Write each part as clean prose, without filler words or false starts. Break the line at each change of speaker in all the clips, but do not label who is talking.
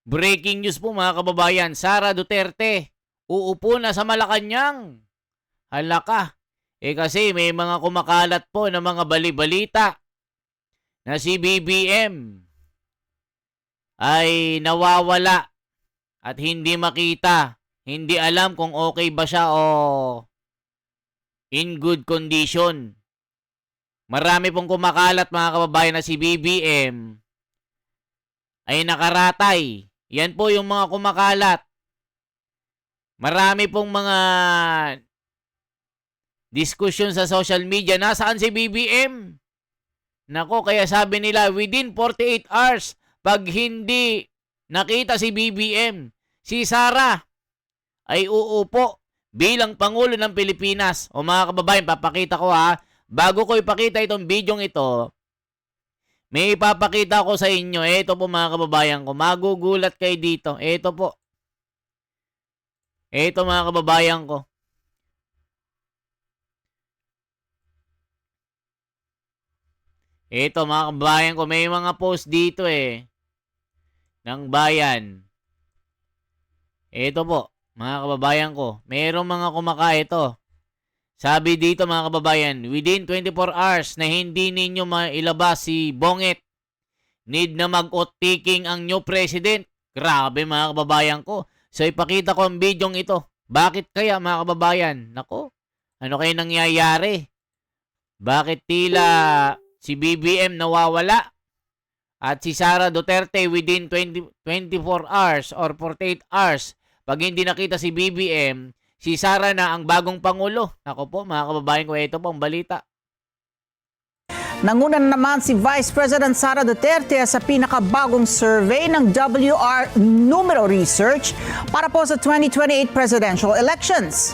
Breaking news po mga kababayan, Sara Duterte, uupo na sa Malacanang. Hala ka. Kasi may mga kumakalat po ng mga bali-balita na si BBM ay nawawala at hindi makita. Hindi alam kung okay ba siya o in good condition. Marami pong kumakalat mga kababayan na si BBM ay nakaratay. Yan po yung mga kumakalat. Marami pong mga diskusyon sa social media. Nasaan si BBM? Nako, kaya sabi nila within 48 hours, pag hindi nakita si BBM, si Sara ay uupo bilang Pangulo ng Pilipinas. O mga kababayan, papakita ko ha. Bago ko ipakita itong bidyong ito, may ipapakita ko sa inyo. Ito po mga kababayan ko. Magugulat kayo dito. Ito po. Ito mga kababayan ko. Ito mga kababayan ko. May mga post dito ng bayan. Ito po mga kababayan ko. Mayroong mga kumakaito. Sabi dito mga kababayan, within 24 hours na hindi ninyo mailabas si Bonget, need na mag-outtaking ang new president. Grabe mga kababayan ko. So ipakita ko ang bidyong ito. Bakit kaya mga kababayan? Nako, ano kayo nangyayari? Bakit tila si BBM nawawala? At si Sara Duterte within 24 hours or 48 hours, pag hindi nakita si BBM, si Sara na ang bagong Pangulo. Ako po, mga kababayan ko, ito po ang balita.
Nangunan naman si Vice President Sara Duterte sa pinakabagong survey ng WR Numero Research para po sa 2028 presidential elections.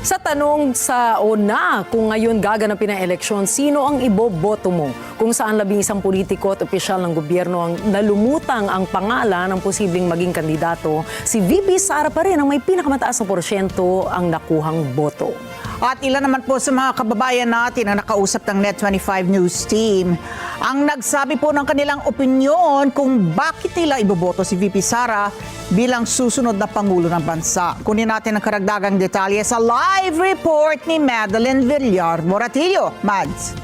Sa tanong sa una kung ngayon gaganapin ang eleksyon, sino ang iboboto mo? Kung saan 11 politiko at opisyal ng gobyerno ang nalumutang ang pangalan ng posibleng maging kandidato, si VP Sara pa rin ang may pinakamataas na porsyento ang nakuhang boto.
At ilan naman po sa mga kababayan natin na nakausap ng Net25 News Team ang nagsabi po ng kanilang opinyon kung bakit nila iboboto si VP Sara bilang susunod na Pangulo ng Bansa. Kunin natin ang karagdagang detalye sa live report ni Madeline Villar Moratillo. Mads.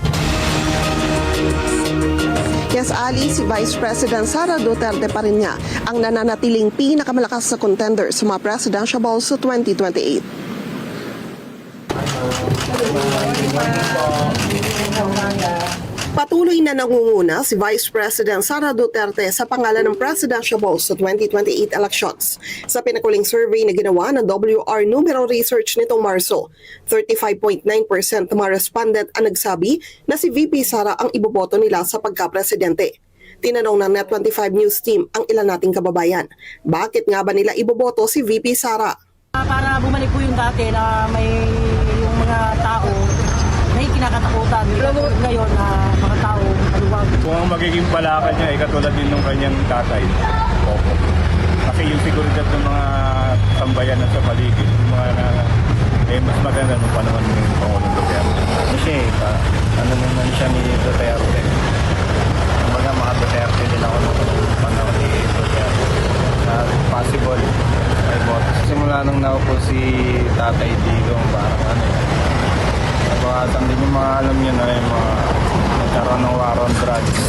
Yes, Ali, si Vice President Sara Duterte pa rin nga ang nananatiling pinakamalakas sa contender sa mga presidential balls sa 2028. Patuloy na nangunguna si Vice President Sara Duterte sa pangalan ng presidential balls sa 2028 elections. Sa pinakuling survey na ginawa ng WR Numero Research nitong Marso, 35.9% ng mga respondent ang nagsabi na si VP Sara ang iboboto nila sa pagka-presidente. Tinanong ng Net25 News Team ang ilan nating kababayan, bakit nga ba nila iboboto si VP Sara?
Para bumalik po yung dati na may yung mga tao may kinakatakutan. Ngayon na mga tao maluwag.
Kung ang magiging palakad niya ay katulad din ng kanyang tatay. Opo. Kasi yung seguridad ng mga tambayan na sa paligid, yung mga mas maganda nung panahon ng Pangulong Duterte. Kasi ano naman siya ni Duterte. Mga Duterte din ako nung panahon ni Duterte. Possible ay boto. Simula nung naupo si Tatay Digong, parang nabawasan din yung mga alam nyo na yung mga nagkaroon ng war on drugs.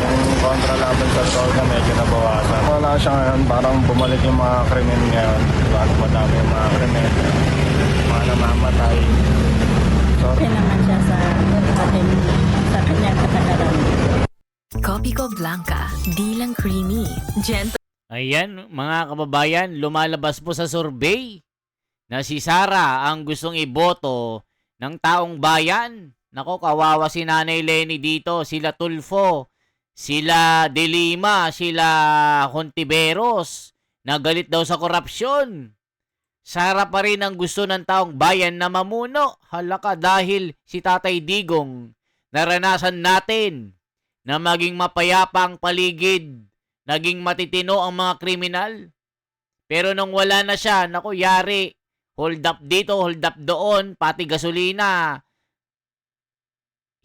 Yung kontralaban sa droga medyo nabawasan. Wala siya ngayon, parang bumalik yung mga krimen ngayon. Lalo madami yung mga krimen. Mga namamatay.
Okay naman siya sa kanyang katagalan.
Kopiko Blanca, di lang creamy, gentle.
Ayan, mga kababayan, lumalabas po sa survey na si Sara ang gustong iboto ng taong bayan. Nako, kawawa si Nanay Lenny dito, sila Tulfo, sila De Lima, sila Hontiveros, na galit daw sa korupsyon. Sara pa rin ang gusto ng taong bayan na mamuno. Halaka, dahil si Tatay Digong, naranasan natin na maging mapayapa ang paligid, naging matitino ang mga kriminal. Pero nung wala na siya, naku, yari. Hold up dito, hold up doon, pati gasolina.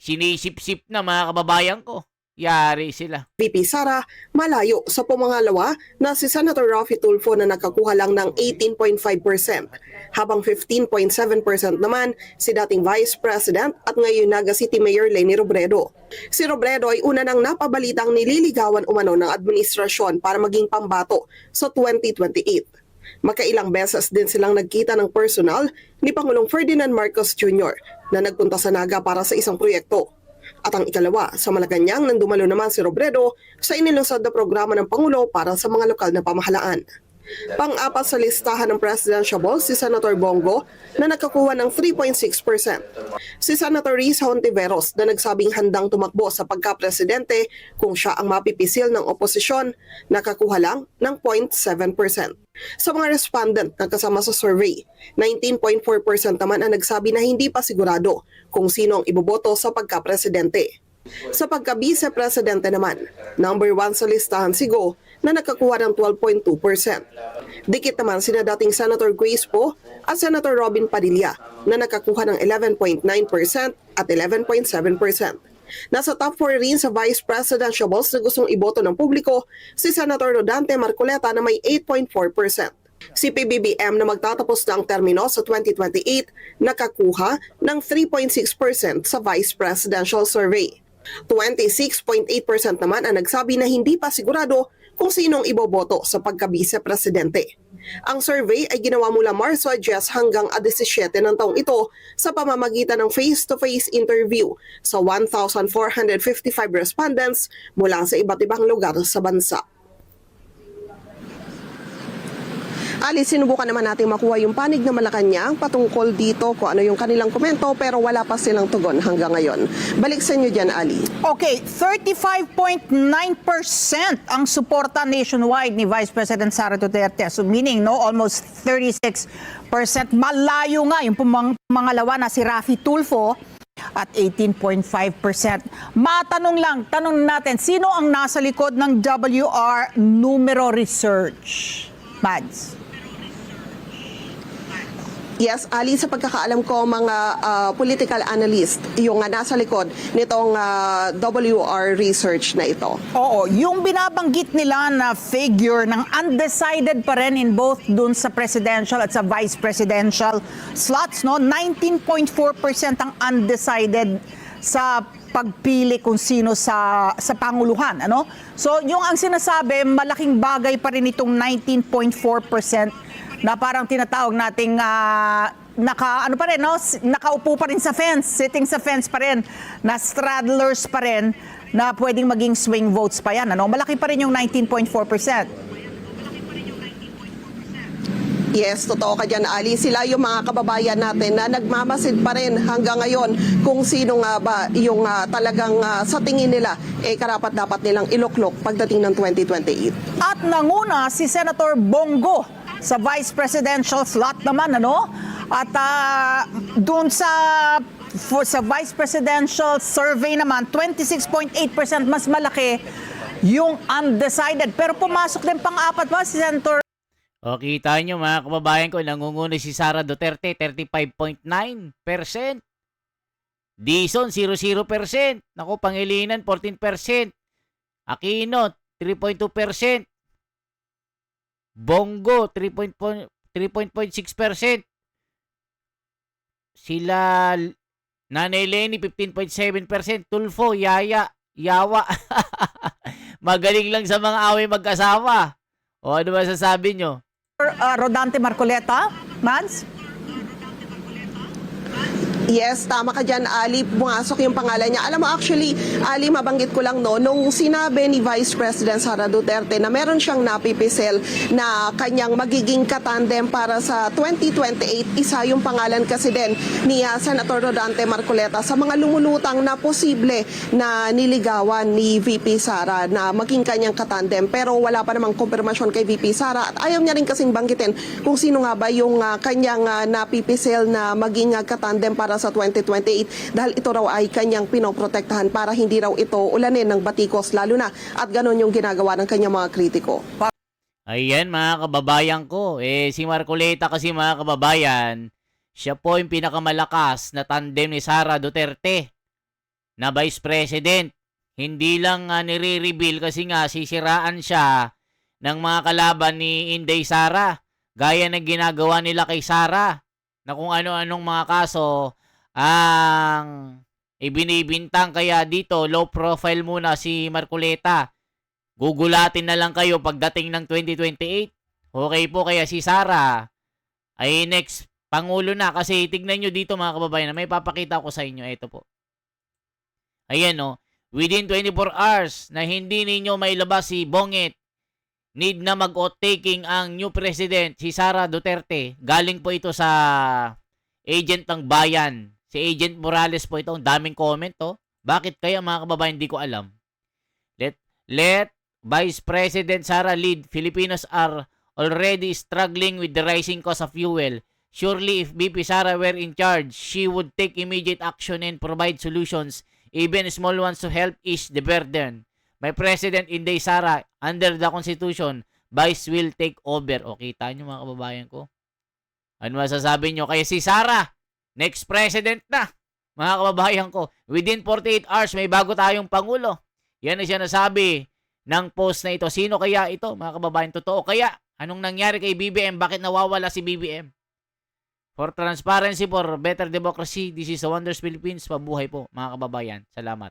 Sinisip-sip na mga kababayan ko. Yari sila.
VP Sara malayo sa pumangalawa na si Senator Raffy Tulfo na nakakuha lang ng 18.5%, habang 15.7% naman si dating Vice President at ngayon Naga City Mayor Leni Robredo. Si Robredo ay una nang napabalitang nililigawan umano ng administrasyon para maging pambato sa 2028. Makailang beses din silang nagkita ng personal ni Pangulong Ferdinand Marcos Jr. na nagpunta sa Naga para sa isang proyekto. At ang ikalawa, sa Malacanang nang dumalo naman si Robredo sa inilunsad na programa ng Pangulo para sa mga lokal na pamahalaan. Pang-apat sa listahan ng presidentiable si Senator Bongo na nakakuha ng 3.6%. Si Senator Risa Hontiveros na nagsabing handang tumakbo sa pagka-presidente kung siya ang mapipisil ng oposisyon, nakakuha lang ng 0.7%. Sa mga respondent na kasama sa survey, 19.4% naman ang nagsabi na hindi pa sigurado kung sino ang iboboto sa pagka-presidente. Sa pagka-vice-presidente naman, number 1 sa listahan si Go na nakakuha ng 12.2%. Dikit naman sina dating Senator Grace Poe at Senator Robin Padilla na nakakuha ng 11.9% at 11.7%. Nasa top 4 rin sa vice presidentiables na gustong iboto ng publiko si Senator Rodante Marcoleta na may 8.4%. Si PBBM na magtatapos na ang termino sa 2028 nakakuha ng 3.6% sa vice presidential survey. 26.8% naman ang nagsabi na hindi pa sigurado kung sinong iboboto sa pagka-vice-presidente. Ang survey ay ginawa mula Marso 10 hanggang 17 ng taong ito sa pamamagitan ng face-to-face interview sa 1,455 respondents mula sa iba't ibang lugar sa bansa. Ali, sinubukan naman natin makuha yung panig na Malacanang patungkol dito kung ano yung kanilang komento pero wala pa silang tugon hanggang ngayon. Balik sa inyo dyan, Ali.
Okay, 35.9% ang suporta nationwide ni Vice President Sara Duterte. So meaning, no, almost 36%. Malayo nga yung pumangalawa na si Raffy Tulfo at 18.5%. Tanong natin, sino ang nasa likod ng WR Numero Research? Mads.
Yes, Ali, sa pagkakaalam ko, mga political analyst, yung nasa likod nitong WR research na ito.
Oo, yung binabanggit nila na figure ng undecided pa rin in both dun sa presidential at sa vice presidential slots, no? 19.4% ang undecided sa pagpili kung sino sa panguluhan, ano? So, yung ang sinasabi, malaking bagay pa rin itong 19.4% na parang tinatawag nating nakaupo pa rin sa fence, sitting sa fence pa rin, na straddlers pa rin, na pwedeng maging swing votes pa yan, ano? Malaki pa rin yung 19.4%.
Yes, totoo ka dyan, Ali. Sila yung mga kababayan natin na nagmamasid pa rin hanggang ngayon kung sino nga ba yung talagang sa tingin nila karapat-dapat nilang iluklok pagdating ng 2028.
At nanguna si Senator Bongo sa vice presidential slot naman, ano? At doon sa vice presidential survey naman, 26.8% mas malaki yung undecided. Pero pumasok din pang-apat ba si Senator?
O, kita nyo mga kababayan ko, nangunguna si Sara Duterte, 35.9%. Dizon, 0.0%. Naku, Pangilinan, 14%. Aquino, 3.2%. Bongo, 3.6%. Sila, Nanay Leni, 15.7%. Tulfo, Yaya, Yawa. Magaling lang sa mga away mag-asawa. O, ano ba sasabi nyo?
Rodante Marcoleta, Mads?
Yes, tama ka dyan, Ali. Pumasok yung pangalan niya. Alam mo, actually, Ali, mabanggit ko lang, no, nung sinabi ni Vice President Sara Duterte na meron siyang napipisel na kanyang magiging katandem para sa 2028, isa yung pangalan kasi din ni Senator Rodante Marcoleta sa mga lumulutang na posible na niligawan ni VP Sara na maging kanyang katandem. Pero wala pa namang kumpirmasyon kay VP Sara at ayaw niya rin kasing banggitin kung sino nga ba yung kanyang napipisel na maging katandem para sa 2028 dahil ito raw ay kanyang pinoprotektahan para hindi raw ito ulanin ng batikos lalo na at ganon yung ginagawa ng kanyang mga kritiko.
Ayan mga kababayan ko, si Marcoleta kasi mga kababayan, siya po yung pinakamalakas na tandem ni Sara Duterte na Vice President. Hindi lang nire-reveal kasi nga sisiraan siya ng mga kalaban ni Inday Sara. Gaya ng ginagawa nila kay Sara na kung ano-anong mga kaso ang ibinibintang. Kaya dito, low profile muna si Marcoleta. Gugulatin na lang kayo pagdating ng 2028. Okay po, kaya si Sara ay next Pangulo na. Kasi tignan nyo dito mga kababayan, may papakita ko sa inyo. Ito po. Ayan o. Within 24 hours na hindi ninyo mailabas si Bongit, need na mag-oath taking ang new president, si Sara Duterte. Galing po ito sa agent ng bayan. Si Agent Morales po ito. Ang daming comment to. Bakit kaya mga kababayan, hindi ko alam. Let Vice President Sara lead. Filipinos are already struggling with the rising cost of fuel. Surely if BP Sara were in charge, she would take immediate action and provide solutions, even small ones, to help ease the burden. My President Inday Sara, under the Constitution, Vice will take over. O, kita nyo mga kababayan ko? Ano masasabi nyo? Kaya si Sara, next president na. Mga kababayan ko, within 48 hours, may bago tayong Pangulo. Yan ang siya nasabi ng post na ito. Sino kaya ito, mga kababayan? Totoo kaya? Anong nangyari kay BBM? Bakit nawawala si BBM? For transparency, for better democracy, this is the Wonders Philippines. Pabuhay po, mga kababayan. Salamat.